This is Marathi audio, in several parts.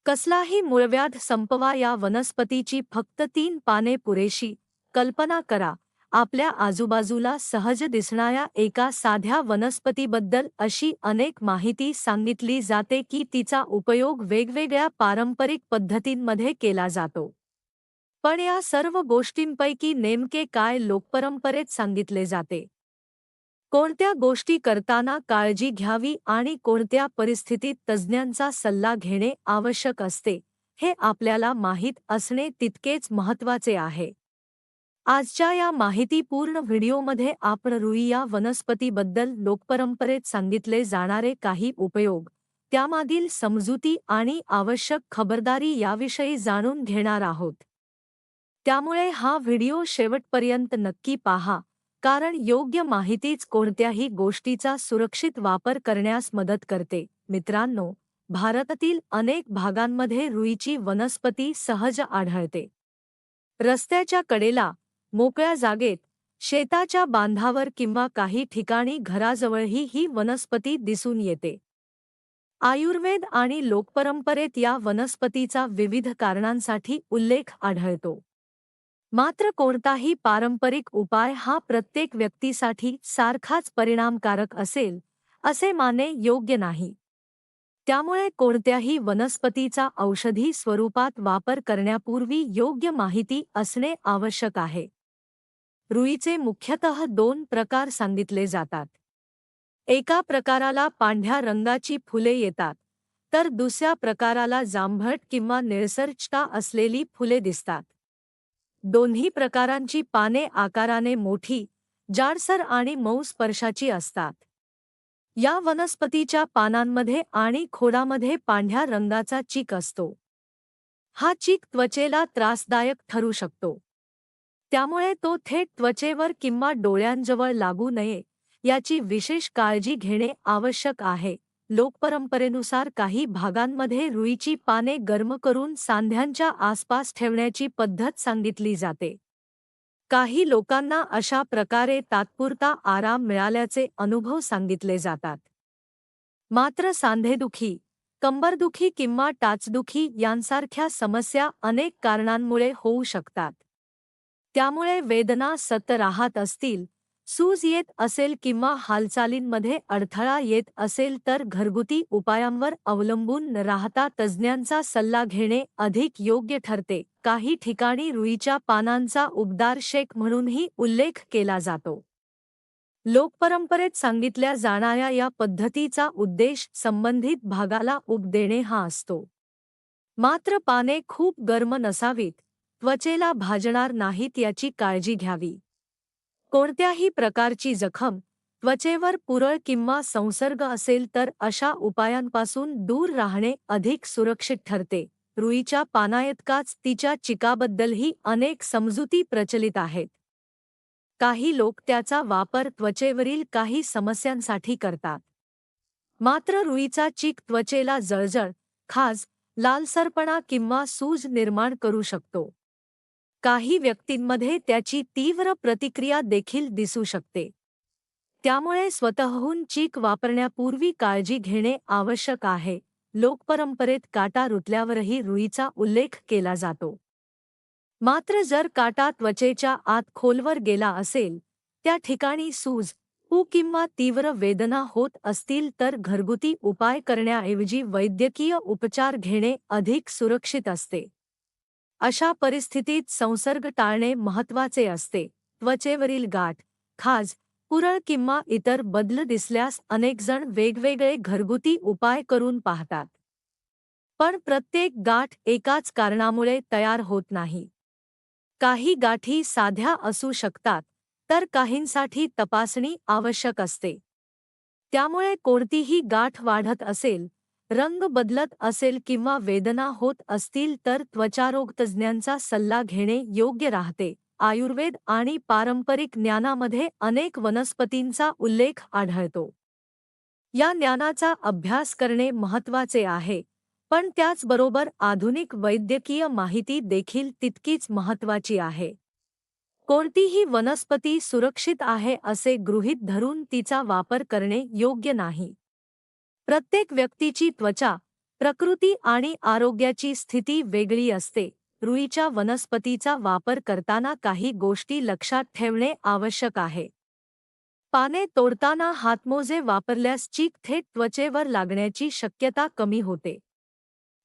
कसलाही मूळव्याध संपवा या वनस्पतीची फक्त 3 पाने पुरेशी. कल्पना करा, आपल्या आजूबाजूला सहज दिसणाऱ्या एका साध्या वनस्पतीबद्दल अशी अनेक माहिती सांगितली जाते की तिचा उपयोग वेगवेगळ्या पारंपरिक पद्धतींमध्ये केला जातो. पण या सर्व गोष्टींपैकी नेमके काय लोकपरंपरेत सांगितले जाते? कोणत्या गोष्टी करताना काळजी घ्यावी आणि कोणत्या परिस्थितीत तज्ज्ञांचा सल्ला घेणे आवश्यक असते, हे आपल्याला माहीत असणे तितकेच महत्त्वाचे आहे. आजच्या या माहितीपूर्ण व्हिडिओमध्ये आपण रुई या वनस्पतीबद्दल लोकपरंपरेत सांगितले जाणारे काही उपयोग, त्यामागील समजुती आणि आवश्यक खबरदारी याविषयी जाणून घेणार आहोत. त्यामुळे हा व्हिडिओ शेवटपर्यंत नक्की पाहा, कारण योग्य माहितीच कोणत्याही गोष्टीचा सुरक्षित वापर करण्यास मदत करते. मित्रांनो, भारतातील अनेक भागांमध्ये रुईची वनस्पती सहज आढळते. रस्त्याच्या कडेला, मोकळ्या जागेत, शेताच्या बांधावर किंवा काही ठिकाणी घराजवळही ही वनस्पती दिसून येते. आयुर्वेद आणि लोकपरंपरेत या वनस्पतीचा विविध कारणांसाठी उल्लेख आढळतो. मात्र कोणताही पारंपरिक उपाय हा प्रत्येक व्यक्तीसाठी सारखाच परिणामकारक असेल, असे मानणे योग्य नाही. त्यामुळे कोणत्याही वनस्पतीचा औषधी स्वरूपात वापर करण्यापूर्वी योग्य माहिती असणे आवश्यक आहे. रुईचे मुख्यतः 2 प्रकार सांगितले जातात. एका प्रकाराला पांढऱ्या रंगाची फुले येतात, तर दुसऱ्या प्रकाराला जांभळट किंवा निळसर चटा असलेली फुले दिसतात. दोन्ही प्रकारांची पाने आकाराने मोठी, जाडसर आणि मऊ स्पर्शाची असतात. या वनस्पतीच्या पानांमध्ये आणि खोडामध्ये पांढऱ्या रंगाचा चीक असतो. हा चीक त्वचेला त्रासदायक ठरू शकतो. त्यामुळे तो थेट त्वचेवर किंवा डोळ्यांजवळ लागू नये, याची विशेष काळजी घेणे आवश्यक आहे. लोकपरंपरेनुसार काही भागांमध्ये रुईची पाने गरम करून सांध्यांच्या आसपास ठेवण्याची पद्धत सांगितली जाते. काही लोकांना अशा प्रकारे तात्पुरता आराम मिळाल्याचे अनुभव सांगितले जातात. मात्र सांधेदुखी, कंबरदुखी किंवा टाचदुखी यांसारख्या समस्या अनेक कारणांमुळे होऊ शकतात. त्यामुळे वेदना सतत राहत असतील, सूज येत असेल किंवा हालचालींमध्ये अडथळा येत असेल तर घरगुती उपायांवर अवलंबून न राहता तज्ज्ञांचा सल्ला घेणे अधिक योग्य ठरते. काही ठिकाणी रुईच्या पानांचा उबदार शेक म्हणूनही उल्लेख केला जातो. लोकपरंपरेत सांगितल्या जाणाऱ्या या पद्धतीचा उद्देश संबंधित भागाला उब देणे हा असतो. मात्र पाने खूप गरम नसावीत, त्वचेला भाजणार नाहीत याची काळजी घ्यावी. कोणत्याही प्रकारची जखम, त्वचेवर पुरळ किंवा संसर्ग असेल तर अशा उपायांपासून दूर राहणे अधिक सुरक्षित ठरते. रुईच्या पानाइतकाच तिच्या चिकाबद्दलही अनेक समजुती प्रचलित आहेत. काही लोक त्याचा वापर त्वचेवरील काही समस्यांसाठी करतात. मात्र रुईचा चीक त्वचेला जळजळ, खाज, लालसरपणा किंवा सूज निर्माण करू शकतो. काही व्यक्तींमध्ये त्याची तीव्र प्रतिक्रिया देखील दिसू शकते. त्यामुळे स्वतःहून चीक वापरण्यापूर्वी काळजी घेणे आवश्यक आहे. लोकपरंपरेत काटा रुतल्यावरही रुईचा उल्लेख केला जातो. मात्र जर काटा त्वचेच्या आत खोलवर गेला असेल, त्या ठिकाणी सूज, पू किंवा तीव्र वेदना होत असतील तर घरगुती उपाय करण्याऐवजी वैद्यकीय उपचार घेणे अधिक सुरक्षित असते. अशा परिस्थितीत संसर्ग टाळणे महत्त्वाचे असते. त्वचेवरील गाठ, खाज, पुरळ किंवा इतर बदल दिसल्यास अनेकजण वेगवेगळे घरगुती उपाय करून पाहतात. पण प्रत्येक गाठ एकाच कारणामुळे तयार होत नाही. काही गाठी साध्या असू शकतात, तर काहींसाठी तपासणी आवश्यक असते. त्यामुळे कोणतीही गाठ वाढत असेल, रंग बदलत असेल किंवा वेदना होत असतील तर त्वचारोगतज्ज्ञांचा सल्ला घेणे योग्य राहते. आयुर्वेद आणि पारंपरिक ज्ञानामध्ये अनेक वनस्पतींचा उल्लेख आढळतो. या ज्ञानाचा अभ्यास करणे महत्त्वाचे आहे, पण त्याचबरोबर आधुनिक वैद्यकीय माहिती देखील तितकीच महत्त्वाची आहे. कोणतीही वनस्पती सुरक्षित आहे असे गृहीत धरून तिचा वापर करणे योग्य नाही. प्रत्येक व्यक्तीची त्वचा, प्रकृती आणि आरोग्याची स्थिती वेगळी असते. रुईच्या वनस्पतीचा वापर करताना काही गोष्टी लक्षात ठेवणे आवश्यक आहे. पाने तोडताना हातमोजे वापरल्यास चीक थेट त्वचेवर लागण्याची शक्यता कमी होते.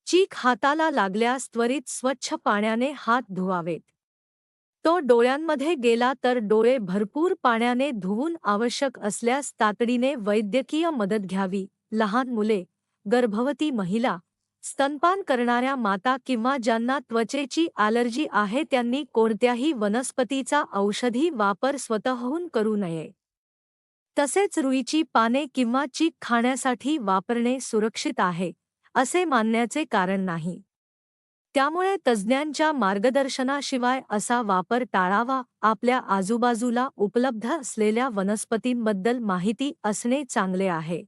चीक हाताला लागल्यास त्वरित स्वच्छ पाण्याने हात धुवावेत. तो डोळ्यांमध्ये गेला तर डोळे भरपूर पाण्याने धुवून आवश्यक असल्यास तातडीने वैद्यकीय मदत घ्यावी. लहान मुले, गर्भवती महिला, स्तनपान करणाऱ्या माता किंवा ज्यांना त्वचेची ॲलर्जी आहे त्यांनी कोणत्याही वनस्पतीचा औषधी वापर स्वतःहून करू नये. तसेच रुईची पाने किंवा चीक खाण्यासाठी वापरणे सुरक्षित आहे असे मानण्याचे कारण नाही. त्यामुळे तज्ज्ञांच्या मार्गदर्शनाशिवाय असा वापर टाळावा. आपल्या आजूबाजूला उपलब्ध असलेल्या वनस्पतींबद्दल माहिती असणे चांगले आहे.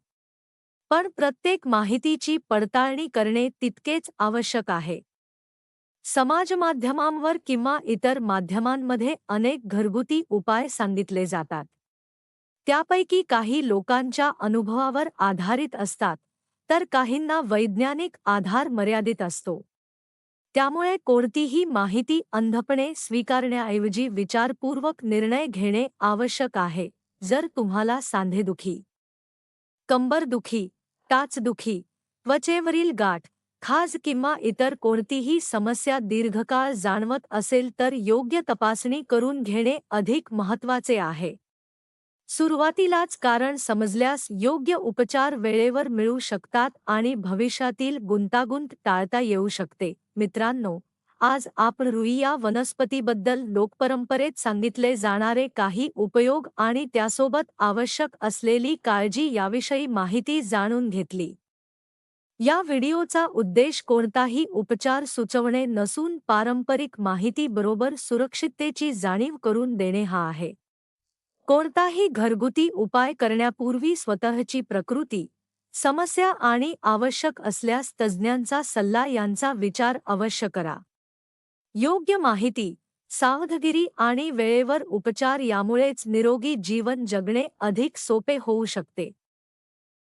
पण प्रत्येक माहितीची पडताळणी करणे तितकेच आवश्यक आहे. समाजमाध्यमांवर किंवा इतर माध्यमांमध्ये अनेक घरगुती उपाय सांगितले जातात. त्यापैकी काही लोकांच्या अनुभवावर आधारित असतात, तर काहींना वैज्ञानिक आधार मर्यादित असतो. त्यामुळे कोणतीही माहिती अंधपणे स्वीकारण्याऐवजी विचारपूर्वक निर्णय घेणे आवश्यक आहे. जर तुम्हाला सांधेदुखी, कंबरदुखी, टाचदुखी, त्वचेवरील गाठ, खाज किंवा इतर कोणतीही समस्या दीर्घकाळ जाणवत असेल तर योग्य तपासणी करून घेणे अधिक महत्त्वाचे आहे. सुरुवातीलाच कारण समजल्यास योग्य उपचार वेळेवर मिळू शकतात आणि भविष्यातील गुंतागुंत टाळता येऊ शकते. मित्रांनो, आज आपण रुई या वनस्पतीबद्दल लोकपरंपरेत सांगितले जाणारे काही उपयोग आणि त्यासोबत आवश्यक असलेली काळजी याविषयी माहिती जाणून घेतली. या व्हिडिओचा उद्देश कोणताही उपचार सुचवणे नसून पारंपरिक माहितीबरोबर सुरक्षिततेची जाणीव करून देणे हा आहे. कोणताही घरगुती उपाय करण्यापूर्वी स्वतःची प्रकृती, समस्या आणि आवश्यक असल्यास तज्ज्ञांचा सल्ला यांचा विचार अवश्य करा. योग्य माहिती, सावधगिरी आणि वेळेवर उपचार यामुळेच निरोगी जीवन जगणे अधिक सोपे होऊ शकते.